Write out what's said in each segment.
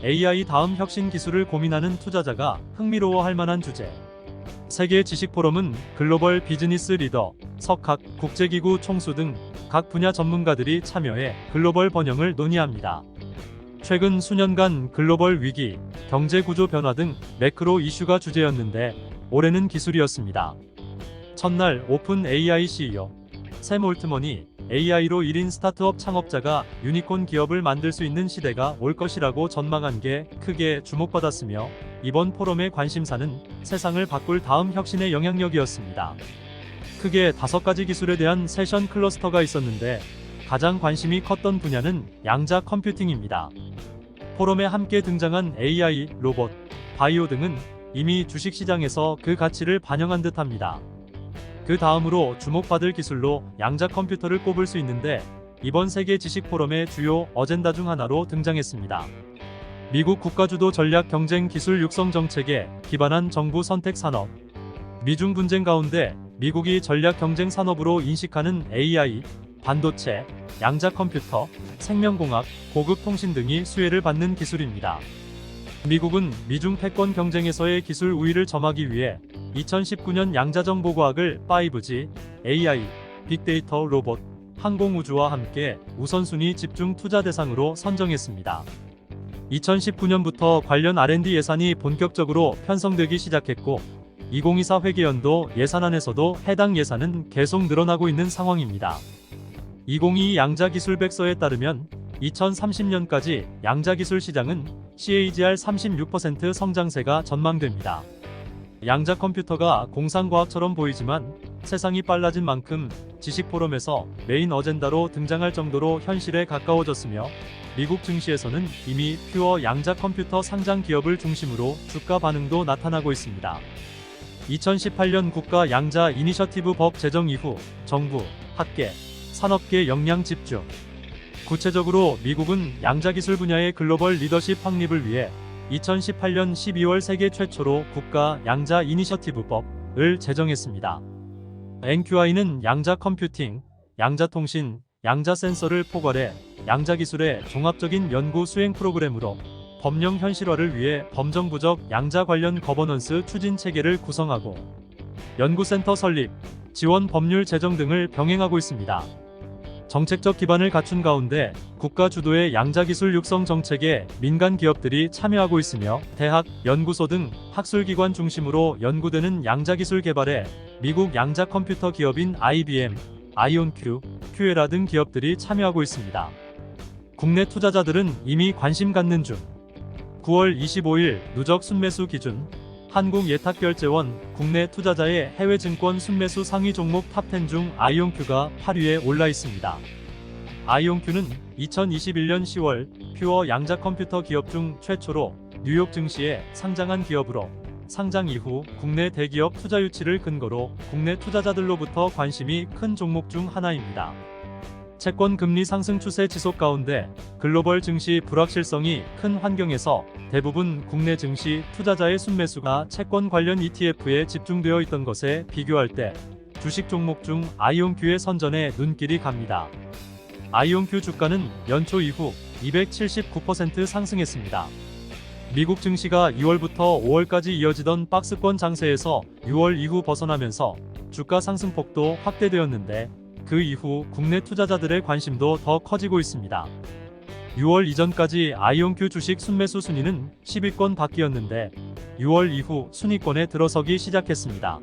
AI 다음 혁신 기술을 고민하는 투자자가 흥미로워할 만한 주제. 세계 지식 포럼은 글로벌 비즈니스 리더, 석학, 국제기구 총수 등 각 분야 전문가들이 참여해 글로벌 번영을 논의합니다. 최근 수년간 글로벌 위기, 경제 구조 변화 등 매크로 이슈가 주제였는데 올해는 기술이었습니다. 첫날 오픈 AI CEO 샘 올트먼이 AI로 1인 스타트업 창업자가 유니콘 기업을 만들 수 있는 시대가 올 것이라고 전망한 게 크게 주목받았으며, 이번 포럼의 관심사는 세상을 바꿀 다음 혁신의 영향력이었습니다. 크게 5가지 기술에 대한 세션 클러스터가 있었는데 가장 관심이 컸던 분야는 양자 컴퓨팅입니다. 포럼에 함께 등장한 AI, 로봇, 바이오 등은 이미 주식시장에서 그 가치를 반영한 듯합니다. 그 다음으로 주목받을 기술로 양자 컴퓨터를 꼽을 수 있는데, 이번 세계 지식 포럼의 주요 어젠다 중 하나로 등장했습니다. 미국 국가주도 전략 경쟁 기술 육성 정책에 기반한 정부 선택 산업. 미중 분쟁 가운데 미국이 전략 경쟁 산업으로 인식하는 AI, 반도체, 양자 컴퓨터, 생명공학, 고급 통신 등이 수혜를 받는 기술입니다. 미국은 미중 패권 경쟁에서의 기술 우위를 점하기 위해 2019년 양자정보과학을 5G, AI, 빅데이터, 로봇, 항공우주와 함께 우선순위 집중 투자 대상으로 선정했습니다. 2019년부터 관련 R&D 예산이 본격적으로 편성되기 시작했고, 2024 회계연도 예산안에서도 해당 예산은 계속 늘어나고 있는 상황입니다. 2022 양자기술백서에 따르면 2030년까지 양자기술 시장은 CAGR 36% 성장세가 전망됩니다. 양자 컴퓨터가 공상과학처럼 보이지만 세상이 빨라진 만큼 지식 포럼에서 메인 어젠다로 등장할 정도로 현실에 가까워졌으며, 미국 증시에서는 이미 퓨어 양자 컴퓨터 상장 기업을 중심으로 주가 반응도 나타나고 있습니다. 2018년 국가 양자 이니셔티브 법 제정 이후 정부, 학계, 산업계 역량 집중. 구체적으로 미국은 양자기술 분야의 글로벌 리더십 확립을 위해 2018년 12월 세계 최초로 국가 양자 이니셔티브 법을 제정했습니다. NQI는 양자 컴퓨팅, 양자 통신, 양자 센서를 포괄해 양자기술의 종합적인 연구 수행 프로그램으로 법령 현실화를 위해 범정부적 양자 관련 거버넌스 추진 체계를 구성하고 연구센터 설립, 지원 법률 제정 등을 병행하고 있습니다. 정책적 기반을 갖춘 가운데 국가 주도의 양자기술 육성 정책에 민간 기업들이 참여하고 있으며, 대학, 연구소 등 학술기관 중심으로 연구되는 양자기술 개발에 미국 양자 컴퓨터 기업인 IBM, 아이온큐, 큐에라 등 기업들이 참여하고 있습니다. 국내 투자자들은 이미 관심 갖는 중. 9월 25일 누적 순매수 기준 한국예탁결제원 국내 투자자의 해외 증권 순매수 상위 종목 탑10 중 아이온큐가 8위에 올라 있습니다. 아이온큐는 2021년 10월 퓨어 양자 컴퓨터 기업 중 최초로 뉴욕 증시에 상장한 기업으로, 상장 이후 국내 대기업 투자 유치를 근거로 국내 투자자들로부터 관심이 큰 종목 중 하나입니다. 채권 금리 상승 추세 지속 가운데 글로벌 증시 불확실성이 큰 환경에서 대부분 국내 증시 투자자의 순매수가 채권 관련 ETF에 집중되어 있던 것에 비교할 때 주식 종목 중 아이온큐의 선전에 눈길이 갑니다. 아이온큐 주가는 연초 이후 279% 상승했습니다. 미국 증시가 2월부터 5월까지 이어지던 박스권 장세에서 6월 이후 벗어나면서 주가 상승폭도 확대되었는데, 그 이후 국내 투자자들의 관심도 더 커지고 있습니다. 6월 이전까지 아이온큐 주식 순매수 순위는 10위권 밖이었는데 6월 이후 순위권에 들어서기 시작했습니다.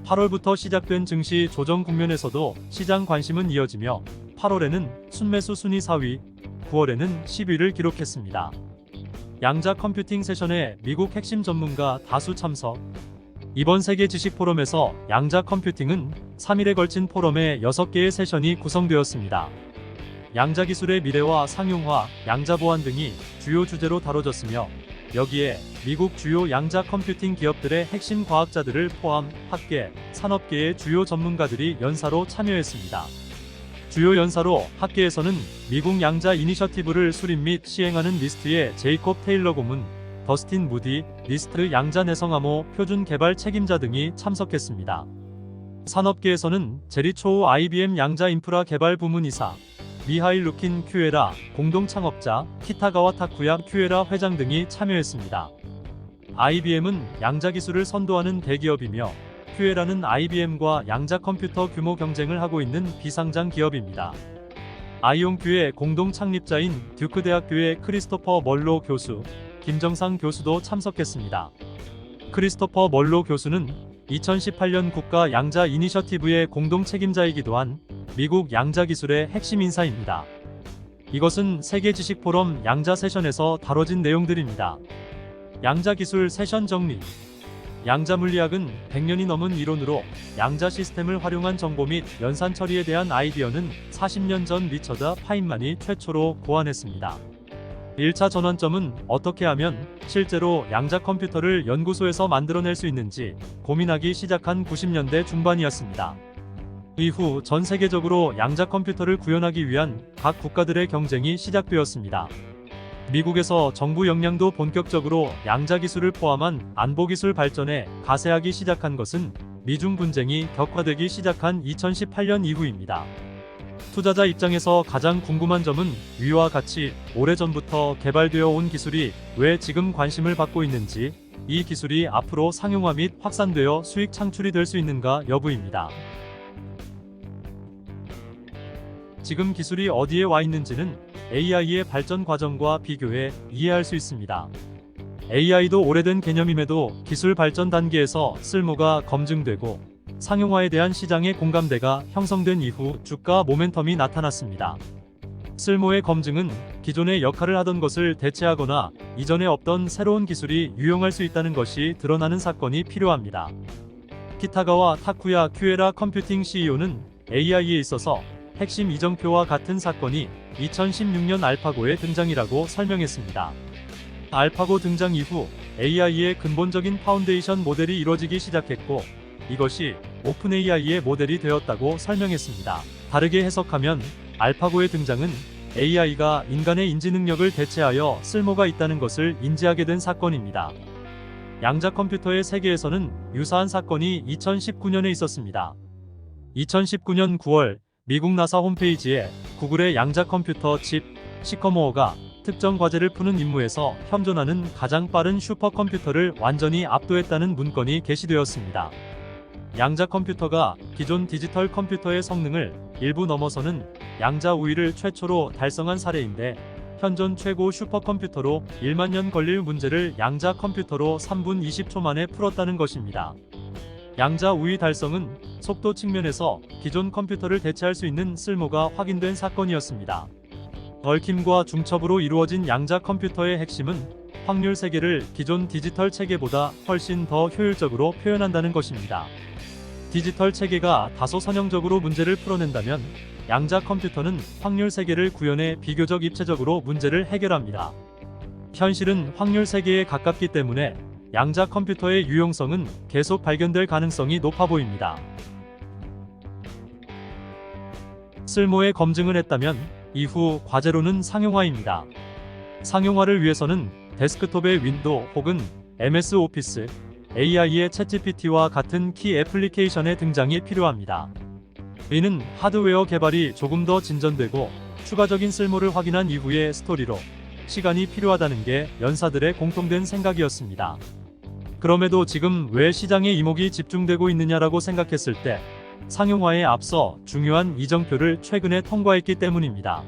8월부터 시작된 증시 조정 국면에서도 시장 관심은 이어지며 8월에는 순매수 순위 4위, 9월에는 10위를 기록했습니다. 양자 컴퓨팅 세션에 미국 핵심 전문가 다수 참석. 이번 세계 지식 포럼에서 양자 컴퓨팅은 3일에 걸친 포럼에 6개의 세션이 구성되었습니다. 양자 기술의 미래와 상용화, 양자 보안 등이 주요 주제로 다뤄졌으며, 여기에 미국 주요 양자 컴퓨팅 기업들의 핵심 과학자들을 포함 학계, 산업계의 주요 전문가들이 연사로 참여했습니다. 주요 연사로 학계에서는 미국 양자 이니셔티브를 수립 및 시행하는 리스트의 제이콥 테일러 고문, 더스틴 무디, 리스트 양자 내성암호 표준 개발 책임자 등이 참석했습니다. 산업계에서는 제리 초우 IBM 양자 인프라 개발 부문 이사, 미하일 루킨 큐에라 공동 창업자, 키타가와 타쿠야 큐에라 회장 등이 참여했습니다. IBM은 양자 기술을 선도하는 대기업이며 큐에라는 IBM과 양자 컴퓨터 규모 경쟁을 하고 있는 비상장 기업입니다. 아이온큐의 공동 창립자인 듀크 대학교의 크리스토퍼 멀로 교수, 김정상 교수도 참석했습니다. 크리스토퍼 멀로 교수는 2018년 국가 양자 이니셔티브의 공동 책임자이기도 한 미국 양자 기술의 핵심 인사입니다. 이것은 세계 지식 포럼 양자 세션에서 다뤄진 내용들입니다. 양자 기술 세션 정리. 양자 물리학은 100년이 넘은 이론으로 양자 시스템을 활용한 정보 및 연산 처리에 대한 아이디어는 40년 전 리처드 파인만이 최초로 고안했습니다. 1차 전환점은 어떻게 하면 실제로 양자 컴퓨터를 연구소에서 만들어낼 수 있는지 고민하기 시작한 90년대 중반이었습니다. 이후 전 세계적으로 양자 컴퓨터를 구현하기 위한 각 국가들의 경쟁이 시작되었습니다. 미국에서 정부 역량도 본격적으로 양자 기술을 포함한 안보 기술 발전에 가세하기 시작한 것은 미중 분쟁이 격화되기 시작한 2018년 이후입니다. 투자자 입장에서 가장 궁금한 점은 위와 같이 오래전부터 개발되어 온 기술이 왜 지금 관심을 받고 있는지, 이 기술이 앞으로 상용화 및 확산되어 수익 창출이 될 수 있는가 여부입니다. 지금 기술이 어디에 와 있는지는 AI의 발전 과정과 비교해 이해할 수 있습니다. AI도 오래된 개념임에도 기술 발전 단계에서 쓸모가 검증되고 상용화에 대한 시장의 공감대가 형성된 이후 주가 모멘텀이 나타났습니다. 쓸모의 검증은 기존의 역할을 하던 것을 대체하거나 이전에 없던 새로운 기술이 유용할 수 있다는 것이 드러나는 사건이 필요합니다. 키타가와 타쿠야 큐에라 컴퓨팅 CEO는 AI에 있어서 핵심 이정표와 같은 사건이 2016년 알파고의 등장이라고 설명했습니다. 알파고 등장 이후 AI의 근본적인 파운데이션 모델이 이루어지기 시작했고 이것이 오픈 AI의 모델이 되었다고 설명했습니다. 다르게 해석하면 알파고의 등장은 AI가 인간의 인지 능력을 대체하여 쓸모가 있다는 것을 인지하게 된 사건입니다. 양자 컴퓨터의 세계에서는 유사한 사건이 2019년에 있었습니다. 2019년 9월 미국 나사 홈페이지에 구글의 양자 컴퓨터 칩 시커모어가 특정 과제를 푸는 임무에서 현존하는 가장 빠른 슈퍼컴퓨터를 완전히 압도했다는 문건이 게시되었습니다. 양자 컴퓨터가 기존 디지털 컴퓨터의 성능을 일부 넘어서는 양자 우위를 최초로 달성한 사례인데 현존 최고 슈퍼컴퓨터로 1만 년 걸릴 문제를 양자 컴퓨터로 3분 20초 만에 풀었다는 것입니다. 양자 우위 달성은 속도 측면에서 기존 컴퓨터를 대체할 수 있는 쓸모가 확인된 사건이었습니다. 얽힘과 중첩으로 이루어진 양자 컴퓨터의 핵심은 확률 세계를 기존 디지털 체계보다 훨씬 더 효율적으로 표현한다는 것입니다. 디지털 체계가 다소 선형적으로 문제를 풀어낸다면 양자 컴퓨터는 확률 세계를 구현해 비교적 입체적으로 문제를 해결합니다. 현실은 확률 세계에 가깝기 때문에 양자 컴퓨터의 유용성은 계속 발견될 가능성이 높아 보입니다. 쓸모의 검증을 했다면 이후 과제로는 상용화입니다. 상용화를 위해서는 데스크톱의 윈도우 혹은 MS 오피스, AI의 챗GPT와 같은 키 애플리케이션의 등장이 필요합니다. 이는 하드웨어 개발이 조금 더 진전되고 추가적인 쓸모를 확인한 이후의 스토리로 시간이 필요하다는 게 연사들의 공통된 생각이었습니다. 그럼에도 지금 왜 시장에 이목이 집중되고 있느냐라고 생각했을 때 상용화에 앞서 중요한 이정표를 최근에 통과했기 때문입니다.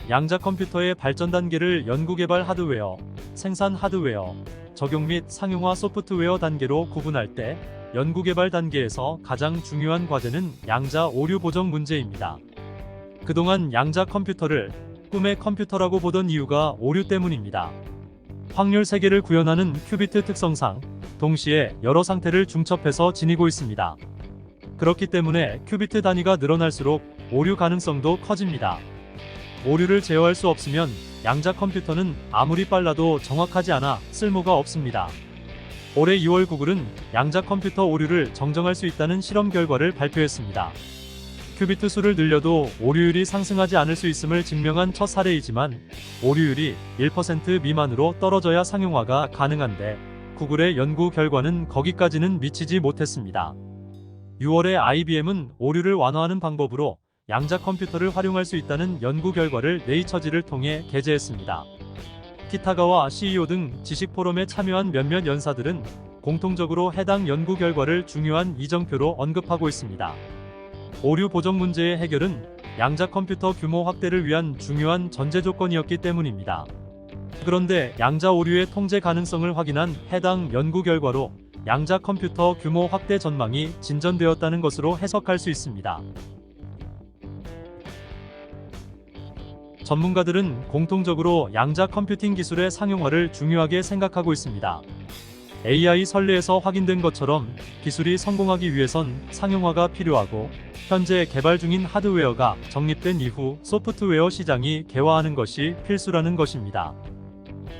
양자 컴퓨터의 발전 단계를 연구개발 하드웨어, 생산 하드웨어, 적용 및 상용화 소프트웨어 단계로 구분할 때 연구개발 단계에서 가장 중요한 과제는 양자 오류 보정 문제입니다. 그동안 양자 컴퓨터를 꿈의 컴퓨터라고 보던 이유가 오류 때문입니다. 확률 세계를 구현하는 큐비트 특성상 동시에 여러 상태를 중첩해서 지니고 있습니다. 그렇기 때문에 큐비트 단위가 늘어날수록 오류 가능성도 커집니다. 오류를 제어할 수 없으면 양자 컴퓨터는 아무리 빨라도 정확하지 않아 쓸모가 없습니다. 올해 2월 구글은 양자 컴퓨터 오류를 정정할 수 있다는 실험 결과를 발표했습니다. 큐비트 수를 늘려도 오류율이 상승하지 않을 수 있음을 증명한 첫 사례이지만 오류율이 1% 미만으로 떨어져야 상용화가 가능한데 구글의 연구 결과는 거기까지는 미치지 못했습니다. 6월에 IBM은 오류를 완화하는 방법으로 양자 컴퓨터를 활용할 수 있다는 연구 결과를 네이처지를 통해 게재했습니다. 키타가와 CEO 등 지식 포럼에 참여한 몇몇 연사들은 공통적으로 해당 연구 결과를 중요한 이정표로 언급하고 있습니다. 오류 보정 문제의 해결은 양자 컴퓨터 규모 확대를 위한 중요한 전제 조건이었기 때문입니다. 그런데 양자 오류의 통제 가능성을 확인한 해당 연구 결과로 양자 컴퓨터 규모 확대 전망이 진전되었다는 것으로 해석할 수 있습니다. 전문가들은 공통적으로 양자 컴퓨팅 기술의 상용화를 중요하게 생각하고 있습니다. AI 선례에서 확인된 것처럼 기술이 성공하기 위해선 상용화가 필요하고, 현재 개발 중인 하드웨어가 정립된 이후 소프트웨어 시장이 개화하는 것이 필수라는 것입니다.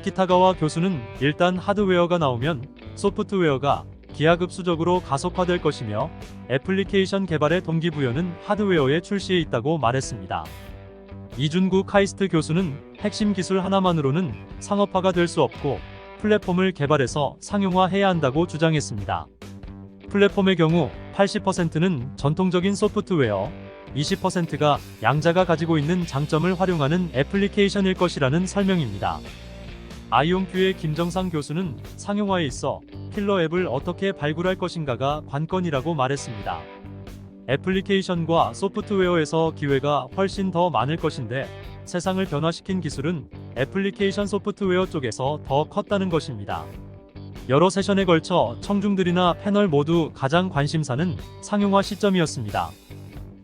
키타가와 교수는 일단 하드웨어가 나오면 소프트웨어가 기하급수적으로 가속화될 것이며, 애플리케이션 개발의 동기부여는 하드웨어의 출시에 있다고 말했습니다. 이준구 카이스트 교수는 핵심 기술 하나만으로는 상업화가 될 수 없고 플랫폼을 개발해서 상용화해야 한다고 주장했습니다. 플랫폼의 경우 80%는 전통적인 소프트웨어, 20%가 양자가 가지고 있는 장점을 활용하는 애플리케이션일 것이라는 설명입니다. 아이온큐의 김정상 교수는 상용화에 있어 필러 앱을 어떻게 발굴할 것인가가 관건이라고 말했습니다. 애플리케이션과 소프트웨어에서 기회가 훨씬 더 많을 것인데, 세상을 변화시킨 기술은 애플리케이션 소프트웨어 쪽에서 더 컸다는 것입니다. 여러 세션에 걸쳐 청중들이나 패널 모두 가장 관심사는 상용화 시점이었습니다.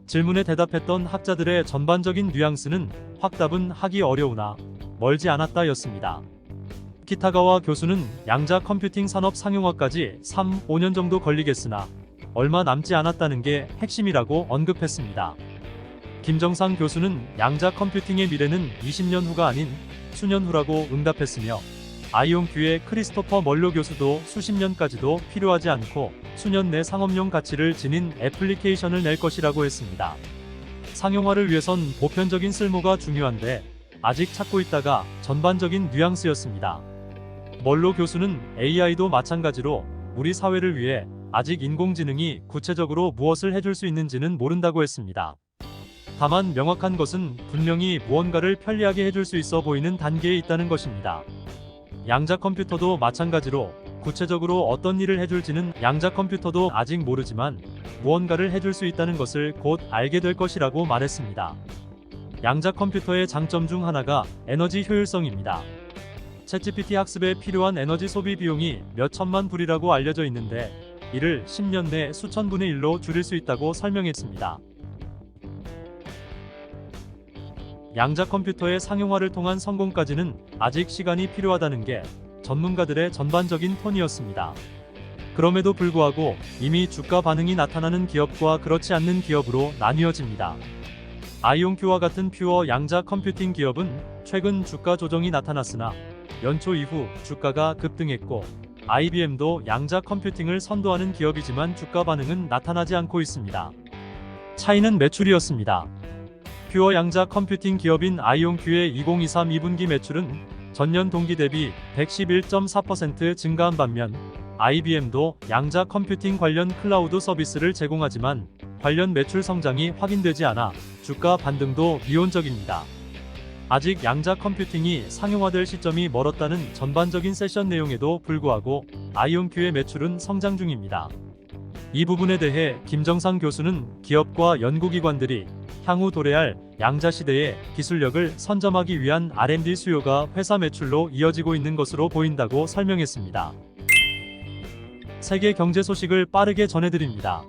질문에 대답했던 학자들의 전반적인 뉘앙스는 확답은 하기 어려우나 멀지 않았다였습니다. 키타가와 교수는 양자 컴퓨팅 산업 상용화까지 3-5년 정도 걸리겠으나 얼마 남지 않았다는 게 핵심이라고 언급했습니다. 김정상 교수는 양자 컴퓨팅의 미래는 20년 후가 아닌 수년 후라고 응답했으며, 아이온큐의 크리스토퍼 멀로 교수도 수십 년까지도 필요하지 않고 수년 내 상업용 가치를 지닌 애플리케이션을 낼 것이라고 했습니다. 상용화를 위해선 보편적인 쓸모가 중요한데 아직 찾고 있다가 전반적인 뉘앙스였습니다. 멀로 교수는 AI도 마찬가지로 우리 사회를 위해 아직 인공지능이 구체적으로 무엇을 해줄 수 있는지는 모른다고 했습니다. 다만 명확한 것은 분명히 무언가를 편리하게 해줄 수 있어 보이는 단계에 있다는 것입니다. 양자 컴퓨터도 마찬가지로 구체적으로 어떤 일을 해줄지는 양자 컴퓨터도 아직 모르지만 무언가를 해줄 수 있다는 것을 곧 알게 될 것이라고 말했습니다. 양자 컴퓨터의 장점 중 하나가 에너지 효율성입니다. 챗GPT 학습에 필요한 에너지 소비 비용이 몇 천만 불이라고 알려져 있는데, 이를 10년 내 수천분의 1로 줄일 수 있다고 설명했습니다. 양자 컴퓨터의 상용화를 통한 성공까지는 아직 시간이 필요하다는 게 전문가들의 전반적인 톤이었습니다. 그럼에도 불구하고 이미 주가 반응이 나타나는 기업과 그렇지 않는 기업으로 나뉘어집니다. 아이온큐와 같은 퓨어 양자 컴퓨팅 기업은 최근 주가 조정이 나타났으나 연초 이후 주가가 급등했고, IBM도 양자 컴퓨팅을 선도하는 기업이지만 주가 반응은 나타나지 않고 있습니다. 차이는 매출이었습니다. 퓨어 양자 컴퓨팅 기업인 아이온큐의 2023 2분기 매출은 전년 동기 대비 111.4% 증가한 반면, IBM도 양자 컴퓨팅 관련 클라우드 서비스를 제공하지만 관련 매출 성장이 확인되지 않아 주가 반등도 미온적입니다. 아직 양자 컴퓨팅이 상용화될 시점이 멀었다는 전반적인 세션 내용에도 불구하고 아이온큐의 매출은 성장 중입니다. 이 부분에 대해 김정상 교수는 기업과 연구기관들이 향후 도래할 양자 시대의 기술력을 선점하기 위한 R&D 수요가 회사 매출로 이어지고 있는 것으로 보인다고 설명했습니다. 세계 경제 소식을 빠르게 전해드립니다.